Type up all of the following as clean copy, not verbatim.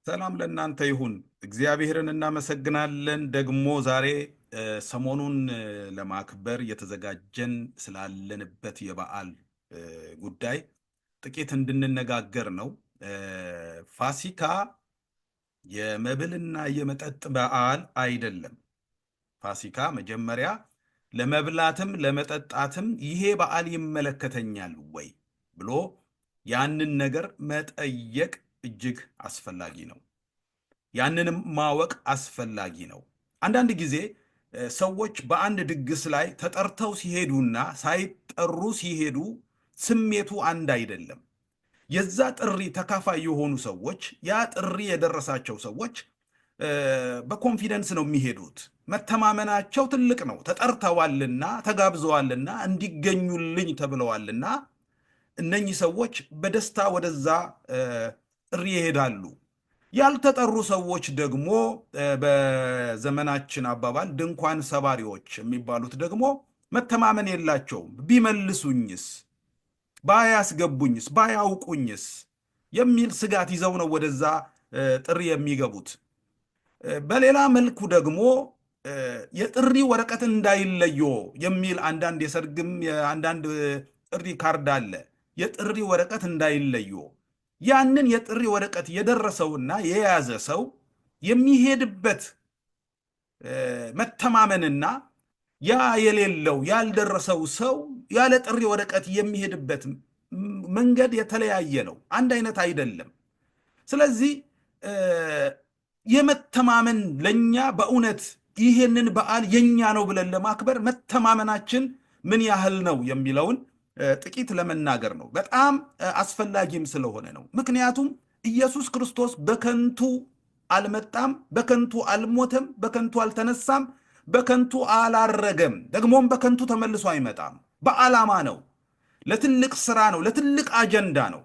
ሰላም ለእናንተ ይሁን። እግዚአብሔርን እናመሰግናለን። ደግሞ ዛሬ ሰሞኑን ለማክበር እየተዘጋጀን ስላለንበት የበዓል ጉዳይ ጥቂት እንድንነጋገር ነው። ፋሲካ የመብልና የመጠጥ በዓል አይደለም። ፋሲካ መጀመሪያ ለመብላትም ለመጠጣትም ይሄ በዓል ይመለከተኛል ወይ ብሎ ያንን ነገር መጠየቅ እጅግ አስፈላጊ ነው። ያንንም ማወቅ አስፈላጊ ነው። አንዳንድ ጊዜ ሰዎች በአንድ ድግስ ላይ ተጠርተው ሲሄዱና ሳይጠሩ ሲሄዱ ስሜቱ አንድ አይደለም። የዛ ጥሪ ተካፋይ የሆኑ ሰዎች፣ ያ ጥሪ የደረሳቸው ሰዎች በኮንፊደንስ ነው የሚሄዱት። መተማመናቸው ትልቅ ነው። ተጠርተዋልና ተጋብዘዋልና እንዲገኙልኝ ተብለዋልና እነኚህ ሰዎች በደስታ ወደዛ ጥሪ ይሄዳሉ። ያልተጠሩ ሰዎች ደግሞ በዘመናችን አባባል ድንኳን ሰባሪዎች የሚባሉት ደግሞ መተማመን የላቸውም። ቢመልሱኝስ፣ ባያስገቡኝስ፣ ባያውቁኝስ የሚል ስጋት ይዘው ነው ወደዛ ጥሪ የሚገቡት። በሌላ መልኩ ደግሞ የጥሪ ወረቀት እንዳይለዮ የሚል አንዳንድ የሰርግም አንዳንድ ጥሪ ካርድ አለ። የጥሪ ወረቀት እንዳይለዮ ያንን የጥሪ ወረቀት የደረሰውና የያዘ ሰው የሚሄድበት መተማመንና ያ የሌለው ያልደረሰው ሰው ያለ ጥሪ ወረቀት የሚሄድበት መንገድ የተለያየ ነው፣ አንድ አይነት አይደለም። ስለዚህ የመተማመን ለኛ በእውነት ይሄንን በዓል የኛ ነው ብለን ለማክበር መተማመናችን ምን ያህል ነው የሚለውን ጥቂት ለመናገር ነው። በጣም አስፈላጊም ስለሆነ ነው። ምክንያቱም ኢየሱስ ክርስቶስ በከንቱ አልመጣም፣ በከንቱ አልሞተም፣ በከንቱ አልተነሳም፣ በከንቱ አላረገም፣ ደግሞም በከንቱ ተመልሶ አይመጣም። በዓላማ ነው፣ ለትልቅ ስራ ነው፣ ለትልቅ አጀንዳ ነው።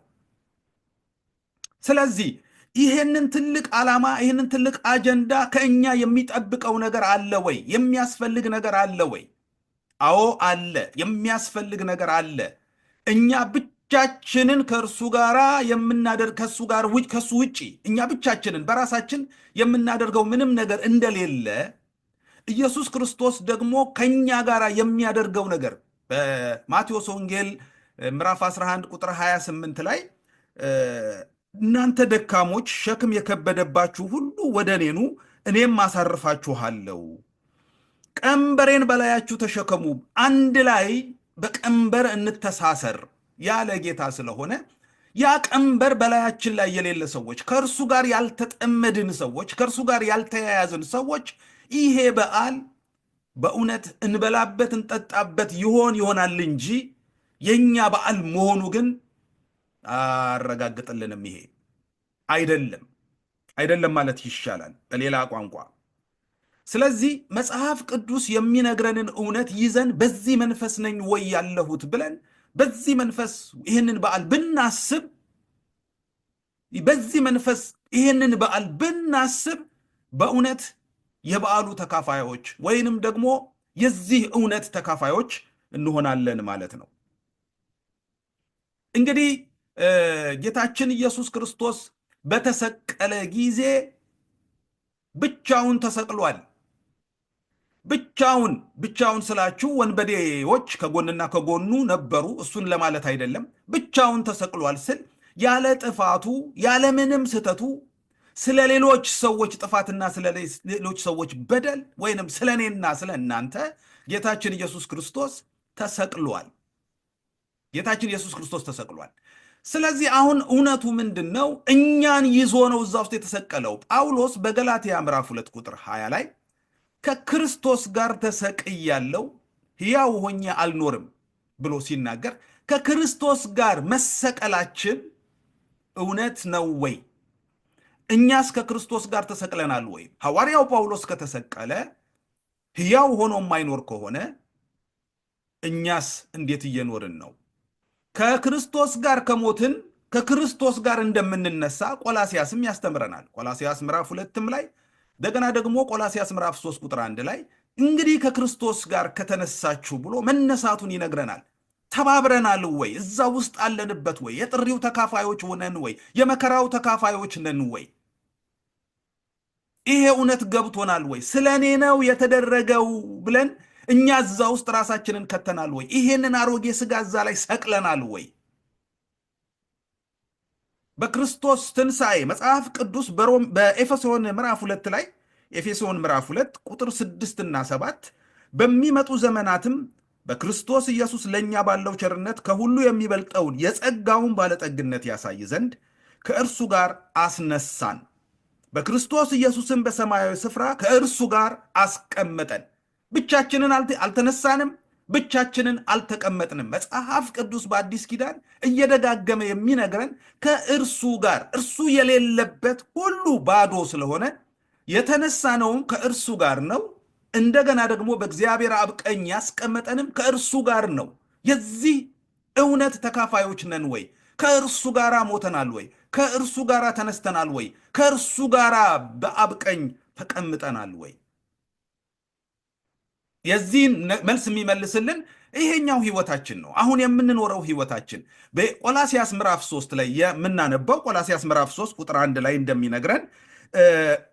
ስለዚህ ይሄንን ትልቅ ዓላማ ይሄንን ትልቅ አጀንዳ ከእኛ የሚጠብቀው ነገር አለ ወይ? የሚያስፈልግ ነገር አለ ወይ? አዎ አለ። የሚያስፈልግ ነገር አለ። እኛ ብቻችንን ከእርሱ ጋር የምናደርግ ከሱ ውጪ እኛ ብቻችንን በራሳችን የምናደርገው ምንም ነገር እንደሌለ ኢየሱስ ክርስቶስ ደግሞ ከኛ ጋር የሚያደርገው ነገር በማቴዎስ ወንጌል ምዕራፍ 11 ቁጥር 28 ላይ እናንተ ደካሞች ሸክም የከበደባችሁ ሁሉ ወደ እኔ ኑ እኔም አሳርፋችኋለሁ፣ ቀንበሬን በላያችሁ ተሸከሙ፣ አንድ ላይ በቀንበር እንተሳሰር ያለ ጌታ ስለሆነ ያ ቀንበር በላያችን ላይ የሌለ ሰዎች፣ ከእርሱ ጋር ያልተጠመድን ሰዎች፣ ከእርሱ ጋር ያልተያያዝን ሰዎች ይሄ በዓል በእውነት እንበላበት እንጠጣበት ይሆናል እንጂ የኛ በዓል መሆኑ ግን አረጋግጥልንም። ይሄ አይደለም ማለት ይሻላል በሌላ ቋንቋ። ስለዚህ መጽሐፍ ቅዱስ የሚነግረንን እውነት ይዘን በዚህ መንፈስ ነኝ ወይ ያለሁት ብለን በዚህ መንፈስ ይህንን በዓል ብናስብ በእውነት የበዓሉ ተካፋዮች ወይንም ደግሞ የዚህ እውነት ተካፋዮች እንሆናለን ማለት ነው። እንግዲህ ጌታችን ኢየሱስ ክርስቶስ በተሰቀለ ጊዜ ብቻውን ተሰቅሏል። ብቻውን ስላችሁ ወንበዴዎች ከጎንና ከጎኑ ነበሩ፣ እሱን ለማለት አይደለም። ብቻውን ተሰቅሏል ስል ያለ ጥፋቱ ያለምንም ስህተቱ ስለ ሌሎች ሰዎች ጥፋትና ስለ ሌሎች ሰዎች በደል ወይንም ስለ እኔና ስለ እናንተ ጌታችን ኢየሱስ ክርስቶስ ተሰቅሏል። ስለዚህ አሁን እውነቱ ምንድን ነው? እኛን ይዞ ነው እዛ ውስጥ የተሰቀለው። ጳውሎስ በገላትያ ምዕራፍ 2 ቁጥር 20 ላይ ከክርስቶስ ጋር ተሰቅያለሁ፣ ሕያው ሆኜ አልኖርም ብሎ ሲናገር ከክርስቶስ ጋር መሰቀላችን እውነት ነው ወይ? እኛስ ከክርስቶስ ጋር ተሰቅለናል ወይ? ሐዋርያው ጳውሎስ ከተሰቀለ ሕያው ሆኖ የማይኖር ከሆነ እኛስ እንዴት እየኖርን ነው? ከክርስቶስ ጋር ከሞትን ከክርስቶስ ጋር እንደምንነሳ ቆላሲያስም ያስተምረናል። ቆላሲያስ ምዕራፍ 2 ላይ እንደገና ደግሞ ቆላሲያስ ምዕራፍ 3 ቁጥር 1 ላይ እንግዲህ ከክርስቶስ ጋር ከተነሳችሁ ብሎ መነሳቱን ይነግረናል። ተባብረናል ወይ? እዛ ውስጥ አለንበት ወይ? የጥሪው ተካፋዮች ሆነን ወይ? የመከራው ተካፋዮች ነን ወይ? ይሄ እውነት ገብቶናል ወይ? ስለኔ ነው የተደረገው ብለን እኛ እዛ ውስጥ ራሳችንን ከተናል ወይ? ይሄንን አሮጌ ስጋ እዛ ላይ ሰቅለናል ወይ? በክርስቶስ ትንሣኤ መጽሐፍ ቅዱስ በኤፌሶን ምዕራፍ 2 ላይ ኤፌሶን ምዕራፍ 2 ቁጥር 6 እና 7 በሚመጡ ዘመናትም በክርስቶስ ኢየሱስ ለእኛ ባለው ቸርነት ከሁሉ የሚበልጠውን የጸጋውን ባለጠግነት ያሳይ ዘንድ ከእርሱ ጋር አስነሳን፣ በክርስቶስ ኢየሱስን በሰማያዊ ስፍራ ከእርሱ ጋር አስቀመጠን። ብቻችንን አልተነሳንም፣ ብቻችንን አልተቀመጥንም። መጽሐፍ ቅዱስ በአዲስ ኪዳን እየደጋገመ የሚነግረን ከእርሱ ጋር፣ እርሱ የሌለበት ሁሉ ባዶ ስለሆነ የተነሳነውም ከእርሱ ጋር ነው። እንደገና ደግሞ በእግዚአብሔር አብ ቀኝ ያስቀመጠንም ከእርሱ ጋር ነው። የዚህ እውነት ተካፋዮች ነን ወይ? ከእርሱ ጋር ሞተናል ወይ? ከእርሱ ጋር ተነስተናል ወይ? ከእርሱ ጋር በአብ ቀኝ ተቀምጠናል ወይ? የዚህን መልስ የሚመልስልን ይሄኛው ህይወታችን ነው። አሁን የምንኖረው ህይወታችን በቆላሲያስ ምዕራፍ 3 ላይ የምናነበው ቆላሲያስ ምዕራፍ 3 ቁጥር 1 ላይ እንደሚነግረን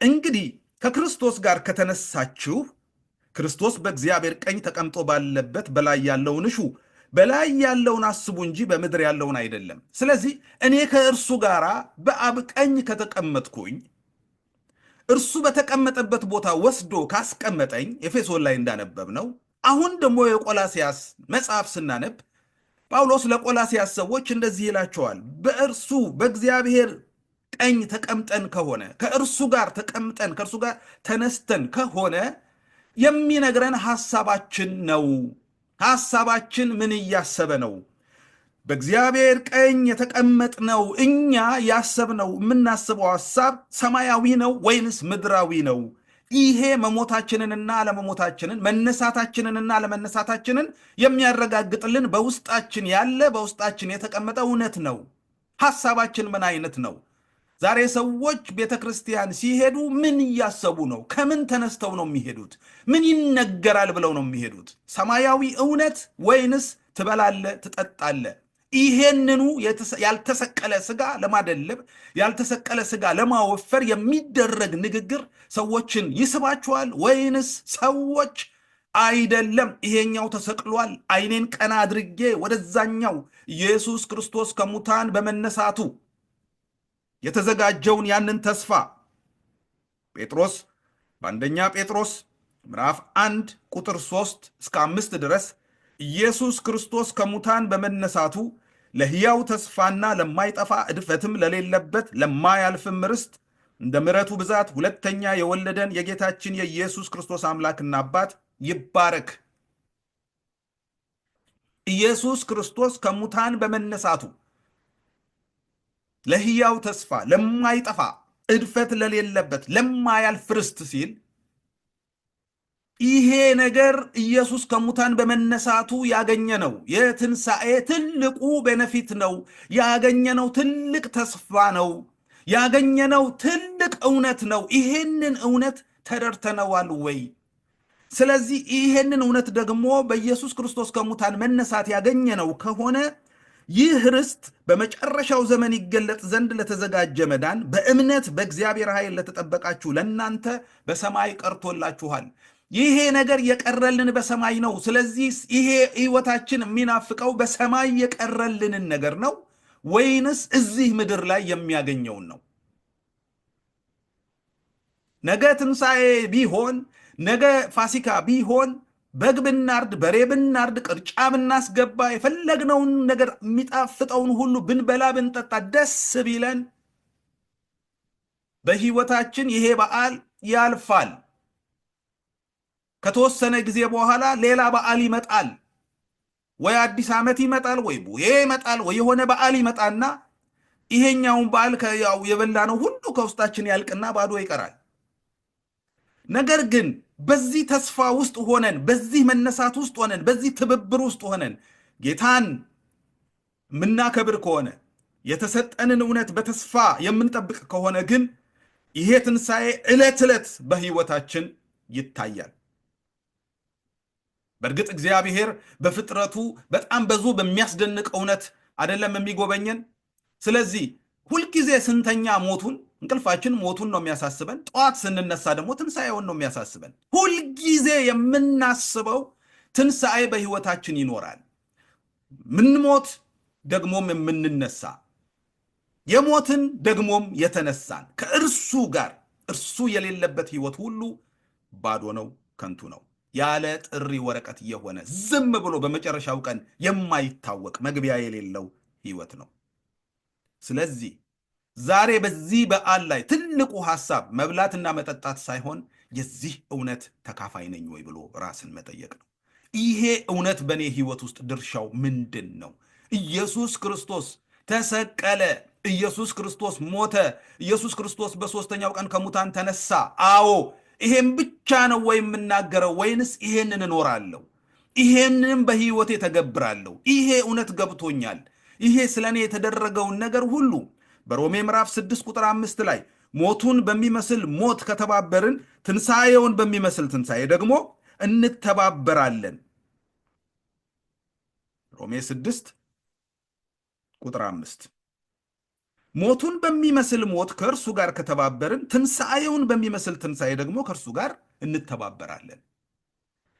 እንግዲህ ከክርስቶስ ጋር ከተነሳችሁ ክርስቶስ በእግዚአብሔር ቀኝ ተቀምጦ ባለበት በላይ ያለውን እሹ፣ በላይ ያለውን አስቡ እንጂ በምድር ያለውን አይደለም። ስለዚህ እኔ ከእርሱ ጋር በአብ ቀኝ ከተቀመጥኩኝ እርሱ በተቀመጠበት ቦታ ወስዶ ካስቀመጠኝ ኤፌሶን ላይ እንዳነበብ ነው። አሁን ደግሞ የቆላሲያስ መጽሐፍ ስናነብ ጳውሎስ ለቆላሲያስ ሰዎች እንደዚህ ይላቸዋል። በእርሱ በእግዚአብሔር ቀኝ ተቀምጠን ከሆነ ከእርሱ ጋር ተቀምጠን ከእርሱ ጋር ተነስተን ከሆነ የሚነግረን ሐሳባችን ነው። ሐሳባችን ምን እያሰበ ነው? በእግዚአብሔር ቀኝ የተቀመጥነው እኛ ያሰብነው የምናስበው ሐሳብ ሰማያዊ ነው ወይንስ ምድራዊ ነው? ይሄ መሞታችንንና አለመሞታችንን መነሳታችንንና አለመነሳታችንን የሚያረጋግጥልን በውስጣችን ያለ በውስጣችን የተቀመጠ እውነት ነው። ሐሳባችን ምን አይነት ነው? ዛሬ ሰዎች ቤተ ክርስቲያን ሲሄዱ ምን እያሰቡ ነው? ከምን ተነስተው ነው የሚሄዱት? ምን ይነገራል ብለው ነው የሚሄዱት? ሰማያዊ እውነት ወይንስ ትበላለ ትጠጣለ? ይሄንኑ ያልተሰቀለ ስጋ ለማደለብ ያልተሰቀለ ስጋ ለማወፈር የሚደረግ ንግግር ሰዎችን ይስባቸዋል ወይንስ ሰዎች አይደለም ይሄኛው ተሰቅሏል፣ ዓይኔን ቀና አድርጌ ወደዛኛው ኢየሱስ ክርስቶስ ከሙታን በመነሳቱ የተዘጋጀውን ያንን ተስፋ ጴጥሮስ በአንደኛ ጴጥሮስ ምዕራፍ 1 ቁጥር 3 እስከ 5 ድረስ ኢየሱስ ክርስቶስ ከሙታን በመነሳቱ ለሕያው ተስፋና ለማይጠፋ እድፈትም ለሌለበት ለማያልፍም ርስት እንደ ምሕረቱ ብዛት ሁለተኛ የወለደን የጌታችን የኢየሱስ ክርስቶስ አምላክና አባት ይባረክ። ኢየሱስ ክርስቶስ ከሙታን በመነሳቱ ለሕያው ተስፋ ለማይጠፋ እድፈት ለሌለበት ለማያልፍ ርስት ሲል ይሄ ነገር ኢየሱስ ከሙታን በመነሳቱ ያገኘነው የትንሣኤ ትልቁ ቤነፊት ነው። ያገኘነው ትልቅ ተስፋ ነው። ያገኘነው ትልቅ እውነት ነው። ይሄንን እውነት ተረድተነዋል ወይ? ስለዚህ ይሄንን እውነት ደግሞ በኢየሱስ ክርስቶስ ከሙታን መነሳት ያገኘነው ከሆነ ይህ ርስት በመጨረሻው ዘመን ይገለጥ ዘንድ ለተዘጋጀ መዳን በእምነት በእግዚአብሔር ኃይል ለተጠበቃችሁ ለእናንተ በሰማይ ቀርቶላችኋል። ይሄ ነገር የቀረልን በሰማይ ነው። ስለዚህ ይሄ ሕይወታችን የሚናፍቀው በሰማይ የቀረልንን ነገር ነው ወይንስ እዚህ ምድር ላይ የሚያገኘውን ነው? ነገ ትንሣኤ ቢሆን ነገ ፋሲካ ቢሆን በግ ብናርድ በሬ ብናርድ ቅርጫ ብናስገባ የፈለግነውን ነገር የሚጣፍጠውን ሁሉ ብንበላ ብንጠጣ ደስ ቢለን በሕይወታችን ይሄ በዓል ያልፋል። ከተወሰነ ጊዜ በኋላ ሌላ በዓል ይመጣል። ወይ አዲስ ዓመት ይመጣል፣ ወይ ቡሄ ይመጣል፣ ወይ የሆነ በዓል ይመጣና ይሄኛውን በዓል የበላነው ሁሉ ከውስጣችን ያልቅና ባዶ ይቀራል። ነገር ግን በዚህ ተስፋ ውስጥ ሆነን በዚህ መነሳት ውስጥ ሆነን በዚህ ትብብር ውስጥ ሆነን ጌታን የምናከብር ከሆነ የተሰጠንን እውነት በተስፋ የምንጠብቅ ከሆነ ግን ይሄ ትንሣኤ ዕለት ዕለት በሕይወታችን ይታያል። በእርግጥ እግዚአብሔር በፍጥረቱ በጣም ብዙ በሚያስደንቅ እውነት አይደለም የሚጎበኘን። ስለዚህ ሁልጊዜ ስንተኛ ሞቱን እንቅልፋችን ሞቱን ነው የሚያሳስበን። ጠዋት ስንነሳ ደግሞ ትንሣኤውን ነው የሚያሳስበን። ሁልጊዜ የምናስበው ትንሣኤ በሕይወታችን ይኖራል። ምንሞት ደግሞም የምንነሳ፣ የሞትን ደግሞም የተነሳን ከእርሱ ጋር እርሱ የሌለበት ሕይወት ሁሉ ባዶ ነው፣ ከንቱ ነው። ያለ ጥሪ ወረቀት የሆነ ዝም ብሎ በመጨረሻው ቀን የማይታወቅ መግቢያ የሌለው ሕይወት ነው። ስለዚህ ዛሬ በዚህ በዓል ላይ ትልቁ ሐሳብ መብላትና መጠጣት ሳይሆን የዚህ እውነት ተካፋይ ነኝ ወይ ብሎ ራስን መጠየቅ ነው። ይሄ እውነት በእኔ ሕይወት ውስጥ ድርሻው ምንድን ነው? ኢየሱስ ክርስቶስ ተሰቀለ፣ ኢየሱስ ክርስቶስ ሞተ፣ ኢየሱስ ክርስቶስ በሦስተኛው ቀን ከሙታን ተነሳ። አዎ፣ ይሄን ብቻ ነው ወይ የምናገረው? ወይንስ ይሄንን እኖራለሁ? ይሄንንም በሕይወቴ ተገብራለሁ? ይሄ እውነት ገብቶኛል። ይሄ ስለ እኔ የተደረገውን ነገር ሁሉ በሮሜ ምዕራፍ 6 ቁጥር 5 ላይ ሞቱን በሚመስል ሞት ከተባበርን ትንሣኤውን በሚመስል ትንሣኤ ደግሞ እንተባበራለን። ሮሜ 6 ቁጥር 5 ሞቱን በሚመስል ሞት ከእርሱ ጋር ከተባበርን ትንሣኤውን በሚመስል ትንሣኤ ደግሞ ከእርሱ ጋር እንተባበራለን።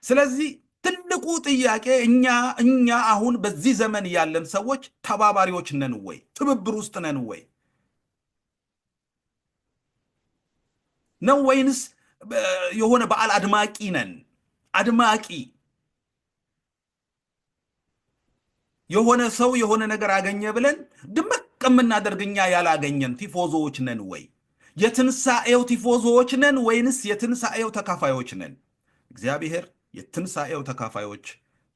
ስለዚህ ትልቁ ጥያቄ እኛ አሁን በዚህ ዘመን ያለን ሰዎች ተባባሪዎች ነን ወይ? ትብብር ውስጥ ነን ወይ ነው? ወይንስ የሆነ በዓል አድማቂ ነን? አድማቂ የሆነ ሰው የሆነ ነገር አገኘ ብለን ድምቅ የምናደርግ እኛ ያላገኘን ቲፎዞዎች ነን ወይ? የትንሣኤው ቲፎዞዎች ነን ወይንስ የትንሣኤው ተካፋዮች ነን? እግዚአብሔር የትንሣኤው ተካፋዮች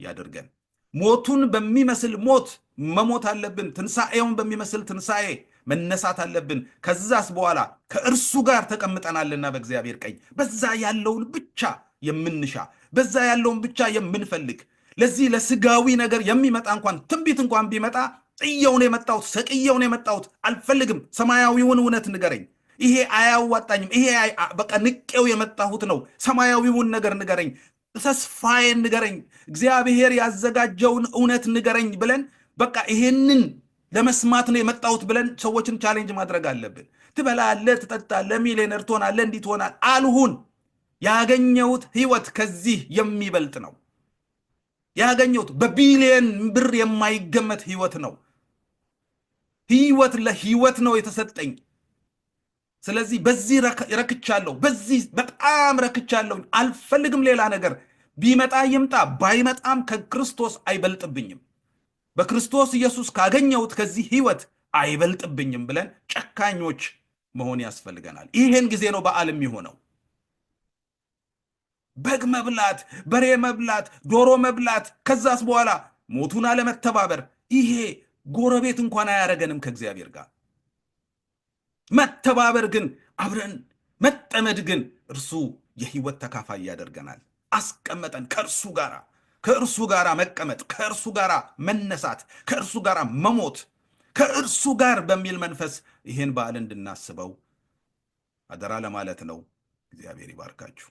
ያደርገን። ሞቱን በሚመስል ሞት መሞት አለብን። ትንሣኤውን በሚመስል ትንሣኤ መነሳት አለብን። ከዛስ በኋላ ከእርሱ ጋር ተቀምጠናልና በእግዚአብሔር ቀኝ። በዛ ያለውን ብቻ የምንሻ፣ በዛ ያለውን ብቻ የምንፈልግ፣ ለዚህ ለስጋዊ ነገር የሚመጣ እንኳን ትንቢት እንኳን ቢመጣ ጥየውን የመጣሁት ሰቅየውን የመጣሁት አልፈልግም፣ ሰማያዊውን እውነት ንገረኝ፣ ይሄ አያዋጣኝም፣ ይሄ በቃ ንቄው የመጣሁት ነው፣ ሰማያዊውን ነገር ንገረኝ፣ ተስፋዬን ንገረኝ፣ እግዚአብሔር ያዘጋጀውን እውነት ንገረኝ ብለን በቃ ይሄንን ለመስማት ነው የመጣሁት ብለን ሰዎችን ቻሌንጅ ማድረግ አለብን። ትበላለህ፣ ትጠጣለህ፣ ሚሊዮነር ትሆናለህ፣ እንዲህ ትሆናል አልሁን። ያገኘሁት ህይወት ከዚህ የሚበልጥ ነው። ያገኘሁት በቢሊየን ብር የማይገመት ህይወት ነው። ህይወት ለህይወት ነው የተሰጠኝ። ስለዚህ በዚህ ረክቻለሁ፣ በዚህ በጣም ረክቻለሁ። አልፈልግም ሌላ ነገር። ቢመጣ ይምጣ፣ ባይመጣም ከክርስቶስ አይበልጥብኝም። በክርስቶስ ኢየሱስ ካገኘሁት ከዚህ ህይወት አይበልጥብኝም ብለን ጨካኞች መሆን ያስፈልገናል። ይሄን ጊዜ ነው በዓል የሚሆነው። በግ መብላት፣ በሬ መብላት፣ ዶሮ መብላት፣ ከዛስ በኋላ ሞቱን አለመተባበር፣ ይሄ ጎረቤት እንኳን አያረገንም ከእግዚአብሔር ጋር። መተባበር ግን አብረን መጠመድ ግን እርሱ የህይወት ተካፋይ ያደርገናል። አስቀመጠን ከእርሱ ጋር መቀመጥ፣ ከእርሱ ጋር መነሳት፣ ከእርሱ ጋር መሞት፣ ከእርሱ ጋር በሚል መንፈስ ይህን በዓል እንድናስበው አደራ ለማለት ነው። እግዚአብሔር ይባርካችሁ።